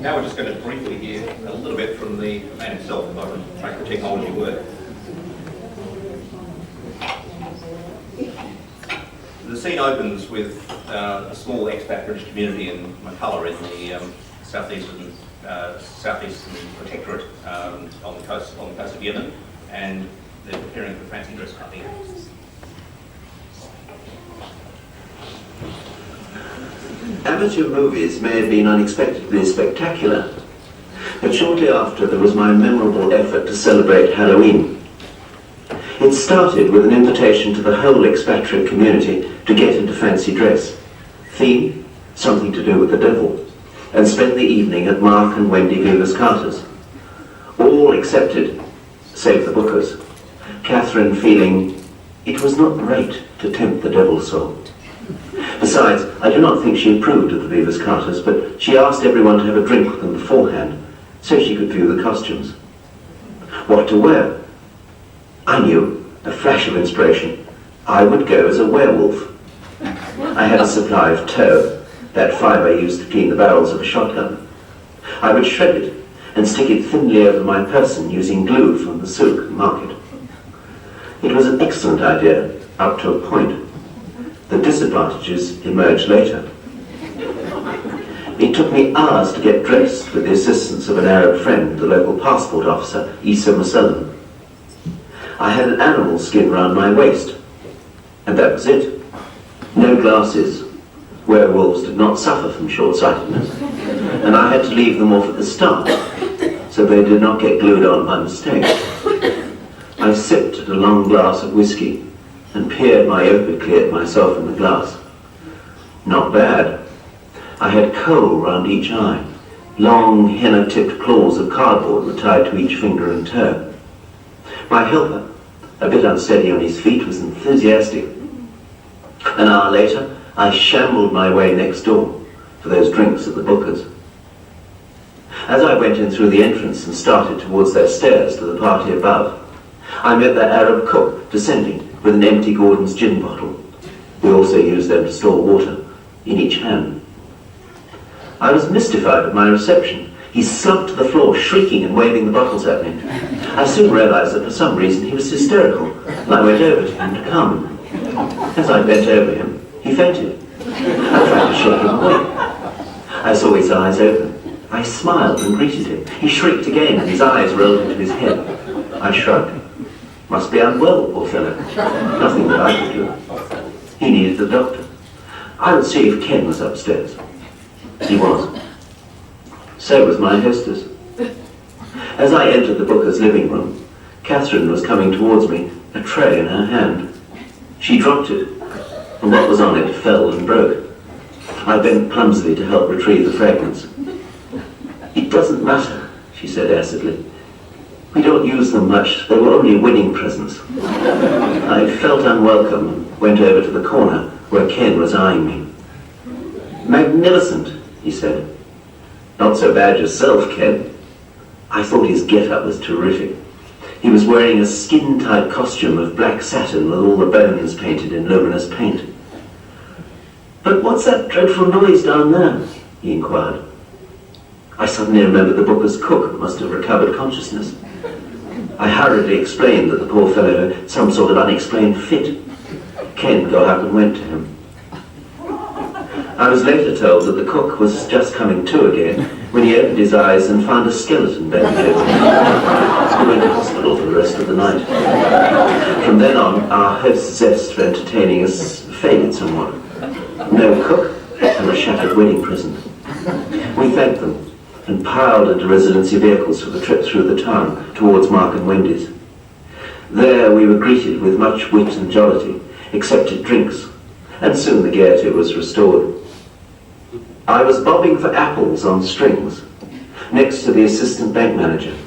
Now we're just going to briefly hear a little bit from the man himself about to make the technology work. The scene opens with a small expat British community in McCullough in the southeastern protectorate on the coast of Yemen, and they're preparing for fancy dress party. Amateur movies may have been unexpectedly spectacular, but shortly after there was my memorable effort to celebrate Halloween. It started with an invitation to the whole expatriate community to get into fancy dress. Theme, something to do with the devil, and spend the evening at Mark and Wendy Vivas Carter's. All accepted, save the bookers, Catherine feeling it was not right to tempt the devil so. Besides, I do not think she approved of the Vivas Carters, but she asked everyone to have a drink with them beforehand, so she could view the costumes. What to wear? I knew, a flash of inspiration, I would go as a werewolf. I had a supply of tow, that fibre used to clean the barrels of a shotgun. I would shred it and stick it thinly over my person using glue from the souk market. It was an excellent idea, up to a point. The disadvantages emerged later. It took me hours to get dressed with the assistance of an Arab friend, the local passport officer, Isa Musallam. I had an animal skin round my waist, and that was it. No glasses. Werewolves did not suffer from short-sightedness, and I had to leave them off at the start, so they did not get glued on by mistake. I sipped at a long glass of whiskey and peered myopically at myself in the glass. Not bad. I had coal round each eye. Long henna-tipped claws of cardboard were tied to each finger and toe. My helper, a bit unsteady on his feet, was enthusiastic. An hour later, I shambled my way next door for those drinks at the Booker's. As I went in through the entrance and started towards their stairs to the party above, I met the Arab cook descending with an empty Gordon's gin bottle. We also used them to store water, in each hand. I was mystified at my reception. He slumped to the floor, shrieking and waving the bottles at me. I soon realized that for some reason he was hysterical, and I went over to him to calm him. As I bent over him, he fainted. I tried to shake him awake. I saw his eyes open. I smiled and greeted him. He shrieked again, and his eyes rolled into his head. I shrugged. Must be unwell, poor fellow. Nothing that I could do. He needed the doctor. I would see if Ken was upstairs. He was. So was my hostess. As I entered the Booker's living room, Catherine was coming towards me, a tray in her hand. She dropped it, and what was on it fell and broke. I bent clumsily to help retrieve the fragments. It doesn't matter, she said acidly. We don't use them much. They were only wedding presents. I felt unwelcome and went over to the corner where Ken was eyeing me. Magnificent, he said. Not so bad yourself, Ken. I thought his get-up was terrific. He was wearing a skin-tight costume of black satin with all the bones painted in luminous paint. But what's that dreadful noise down there? He inquired. I suddenly remembered the Booker's cook must have recovered consciousness. I hurriedly explained that the poor fellow had some sort of unexplained fit. Ken got up and went to him. I was later told that the cook was just coming to again when he opened his eyes and found a skeleton bending over him. He went to hospital for the rest of the night. From then on, our host's zest for entertaining us faded somewhat. No cook and a shattered wedding present. We thanked them and piled into residency vehicles for the trip through the town towards Mark and Wendy's. There we were greeted with much wit and jollity, accepted drinks, and soon the gaiety was restored. I was bobbing for apples on strings, next to the assistant bank manager.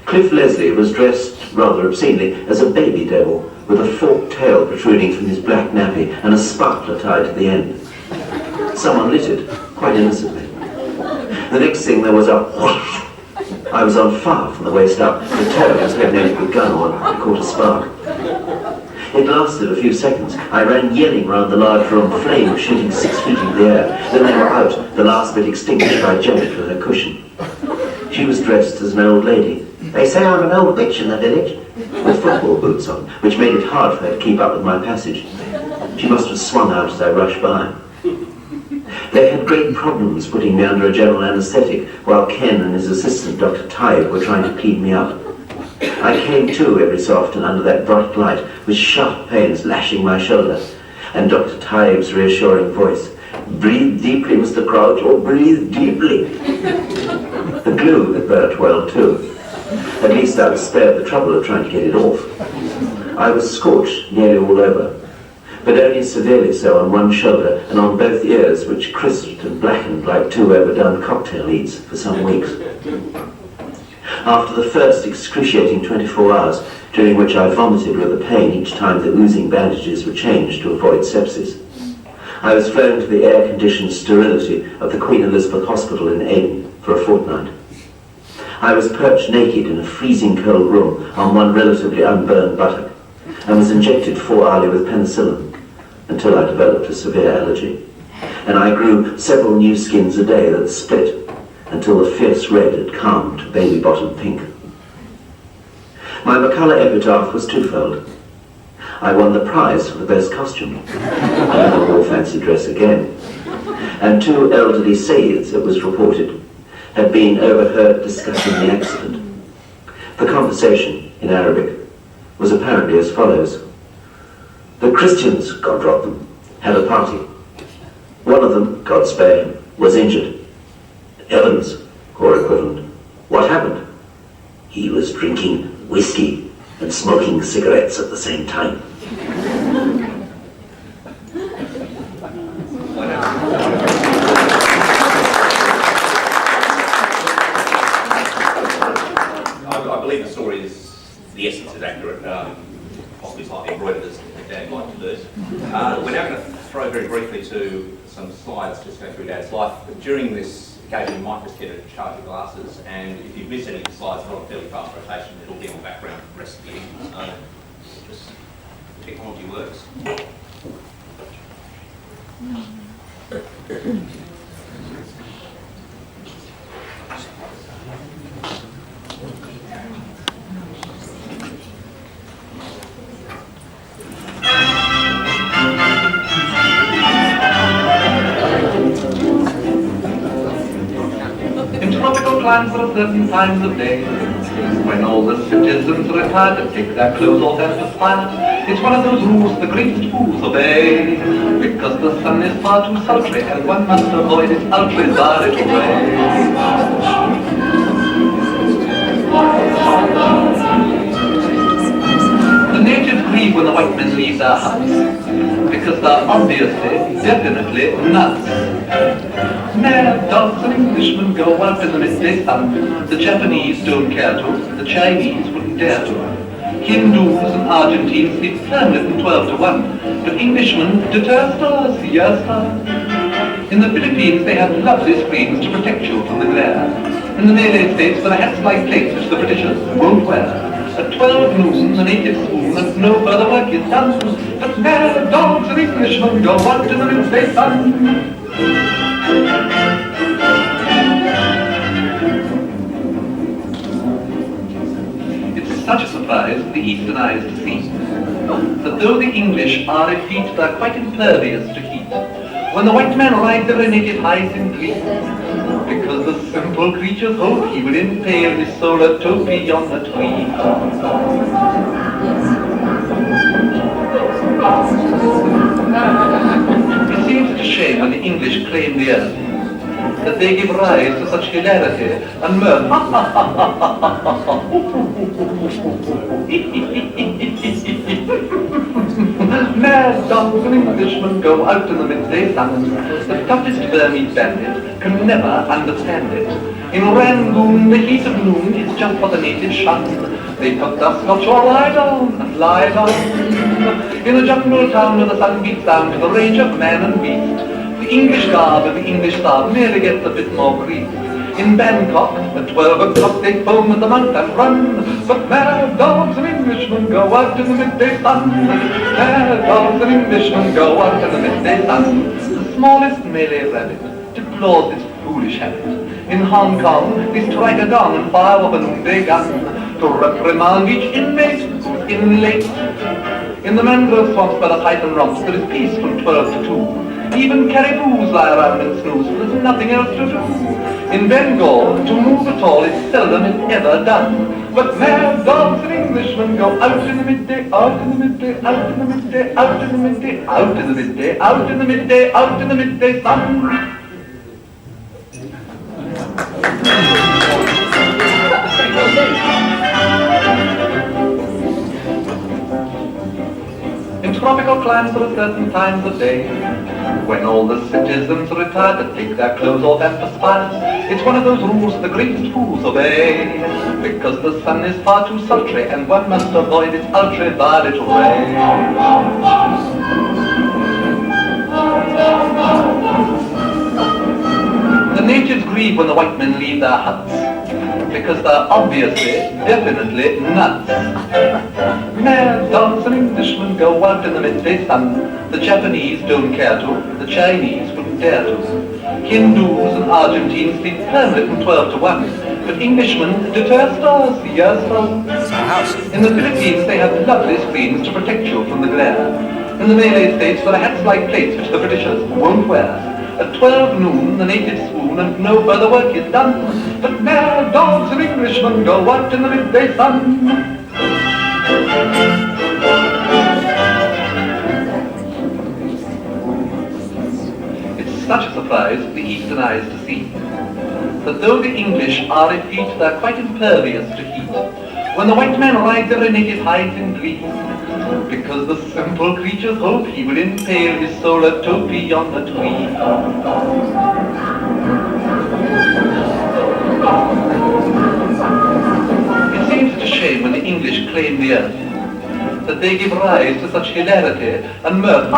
Cliff Leslie was dressed, rather obscenely, as a baby devil, with a forked tail protruding from his black nappy and a sparkler tied to the end. Someone lit it, quite innocently. The next thing there was a whoosh. I was on fire from the waist up. The tail was going into the gun on. I caught a spark. It lasted a few seconds. I ran yelling round the large room, flames shooting 6 feet into the air. Then they were out, the last bit extinguished by Janet with her cushion. She was dressed as an old lady. They say I'm an old witch in the village, with football boots on, which made it hard for her to keep up with my passage. She must have swung out as I rushed by. They had great problems putting me under a general anaesthetic, while Ken and his assistant, Dr. Tybe, were trying to clean me up. I came to every so often under that bright light, with sharp pains lashing my shoulder, and Dr. Tybe's reassuring voice, "Breathe deeply, Mr. Crouch, or breathe deeply." The glue had worked well too. At least I was spared the trouble of trying to get it off. I was scorched nearly all over, but only severely so on one shoulder and on both ears, which crisped and blackened like 2 overdone cocktail leads for some weeks. After the first excruciating 24 hours, during which I vomited with the pain each time the oozing bandages were changed to avoid sepsis, I was flown to the air-conditioned sterility of the Queen Elizabeth Hospital in Aden for a fortnight. I was perched naked in a freezing cold room on one relatively unburned buttock, and was injected 4 hourly with penicillin until I developed a severe allergy. And I grew several new skins a day that split until the fierce red had calmed to baby-bottom pink. My McCullough epitaph was twofold. I won the prize for the best costume. I never wore fancy dress again. And 2 elderly Sayyids, it was reported, had been overheard discussing the accident. The conversation, in Arabic, was apparently as follows. The Christians, God rot them, had a party. One of them, God spare him, was injured. Heavens, or equivalent. What happened? He was drinking whiskey and smoking cigarettes at the same time. I believe the story is, the essence is accurate, possibly slightly embroidered as Dad liked to do. We're now going to throw very briefly to some slides just go through Dad's life. During this occasion, you might just get a charge of glasses, and if you miss any of the slides, they're on a fairly fast rotation, it'll be in the background for the rest of the evening. So just technology works. In tropical climes there are certain times of day when all the citizens retire to take their clothes off and perspire. It's one of those rules the greatest fools obey, because the sun is far too sultry and one must avoid its ultraviolet rays. The natives grieve when the white men leave their huts, because they're obviously, definitely nuts. Mad dogs and Englishmen go out in the midday sun. The Japanese don't care to, the Chinese wouldn't dare to. Hindus and Argentines sleep firmly from 12 to 1, but Englishmen deter stars, yes sir. In the Philippines they have lovely screens to protect you from the glare. In the Malay States there are hats like plates which the Britishers won't wear. At 12 noon the natives swoon and no further work is done, but mad dogs and Englishmen go out in the midday sun. It's such a surprise for the Eastern eyes to see that though the English are effete, they're quite impervious to heat. When the white man rides their native hides in glee, because the simple creatures hope he will impale his solar topi on the tree. It seems such a shame when the English claim the earth, that they give rise to such hilarity and mirth. Mad dogs and Englishmen go out in the midday sun. The toughest vermin bandit can never understand it. In Rangoon, the heat of noon is just what the natives shun. They put their scotch or lie down and lie down. In a jungle town where the sun beats down to the range of man and beast, the English garb and the English star merely gets a bit more creased. In Bangkok, at 12 o'clock they foam at the mount and run. But mad dogs and Englishmen go out in the midday sun. Mad dogs and Englishmen go out in the midday sun. The smallest Malay rabbit deplores this foolish habit. In Hong Kong, they strike a gong and fire up a noonday gun to reprimand each inmate who's in late. In the mangrove swamps by the Python Romps, there is peace from 12 to 2. Even caribous lie around and snooze, there's nothing else to do. In Bengal, to move at all is seldom if ever done. But mad dogs and Englishmen go out in the midday, out in the midday, out in the midday, out in the midday, out in the midday, out in the midday, out in the midday sun. In tropical climes there are certain times of day when all the citizens retire to take their clothes off and perspire. It's one of those rules the greatest fools obey, because the sun is far too sultry and one must avoid its ultraviolet ray. The natives grieve when the white men leave their huts, because they're obviously, definitely nuts. Mad dogs and Englishmen go out in the midday sun. The Japanese don't care to, the Chinese wouldn't dare to. Hindus and Argentines sleep permanent from 12 to 1, but Englishmen deter stars the years round. In the Philippines they have lovely screens to protect you from the glare. In the Malay states there are hats like plates which the Britishers won't wear. At 12 noon the natives swoon and no further work is done. But mad dogs and Englishmen go out in the midday sun. It's such a surprise the Eastern eyes to see that though the English are effete, they're quite impervious to heat. When the white man rides every native hides in glee, because the simple creatures hope he will impale his solar topee on the tree. It seems such a shame when the English claim the earth, that they give rise to such hilarity and mirth.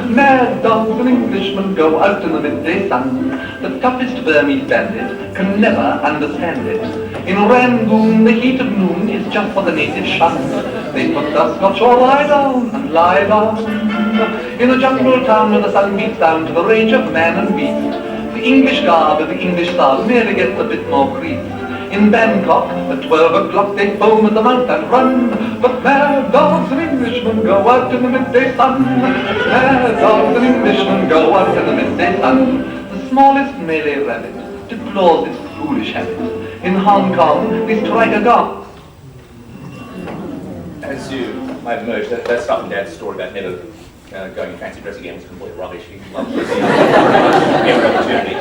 Mad dogs and Englishmen go out in the midday sun. The toughest Burmese bandit can never understand it. In Rangoon, the heat of noon is just what the natives shun. They put their scotch or lie down and lie down. In a jungle town where the sun beats down to the range of man and beast, the English garb of the English style merely gets a bit more creased. In Bangkok, at 12 o'clock they foam at the mount and run. But mad dogs and Englishmen go out in the midday sun. Mad dogs and Englishmen go out in the midday sun. The smallest Malay rabbit deplores its foolish habit. In Hong Kong, they strike a gong. As you may have emerged, that stuff and Dad's story about never going in fancy dress again was complete rubbish. He loved every opportunity.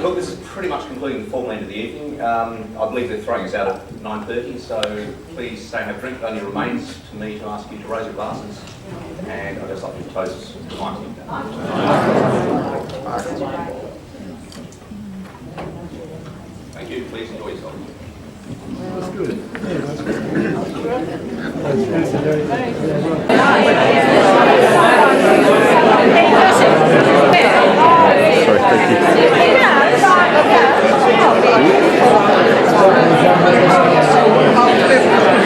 Look, this is pretty much concluding the formal end of the evening. I believe they're throwing us out at 9:30, so please stay and have a drink. It only remains to me to ask you to raise your glasses, and I'd just like to toast tonight. Thank you. Please enjoy yourself. That's good. Yeah, that's good. Sorry, thank you.